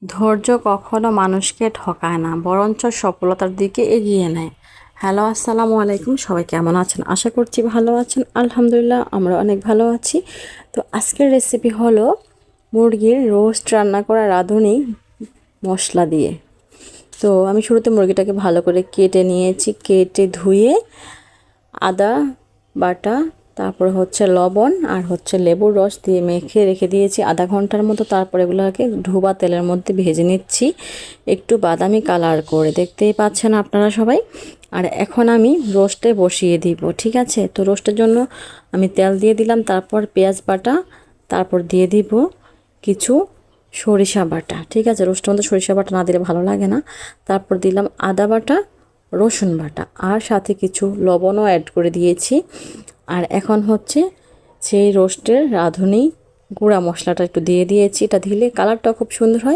ধৈর্য কখনো মানুষকে ঠকায় না, বরঞ্চ সফলতার দিকে এগিয়ে নেয়। হ্যালো, আসসালামু আলাইকুম। সবাই কেমন আছেন? আশা করছি ভালো আছেন। আলহামদুলিল্লাহ, আমরা অনেক ভালো আছি। তো আজকের রেসিপি হলো মুরগির রোস্ট রান্না করা রাঁধুনি মশলা দিয়ে। তো আমি শুরুতে মুরগিটাকে ভালো করে কেটে নিয়েছি, কেটে ধুয়ে আদা বাটা, তারপরে হচ্ছে লবণ আর হচ্ছে লেবুর রস দিয়ে মেখে রেখে দিয়েছি আধা ঘন্টার মতো। তারপরে এগুলোকে ধোবা তেলের মধ্যে ভেজে নিচ্ছি একটু বাদামি কালার করে, দেখতেই পাচ্ছেন আপনারা সবাই। আর এখন আমি রোস্টে বসিয়ে দিব, ঠিক আছে? তো রোস্টের জন্য আমি তেল দিয়ে দিলাম, তারপর পেঁয়াজ বাটা, তারপর দিয়ে দিব কিছু সরিষা বাটা, ঠিক আছে? রোস্টের মধ্যে সরিষা বাটা না দিলে ভালো লাগে না। তারপর দিলাম আদা বাটা, রসুন বাটা, আর সাথে কিছু লবণও অ্যাড করে দিয়েছি। আর এখন হচ্ছে সেই রোস্টের রাঁধুনি গুঁড়া মশলাটা একটু দিয়ে দিয়েছি। এটা দিলে কালারটা খুব সুন্দর হয়।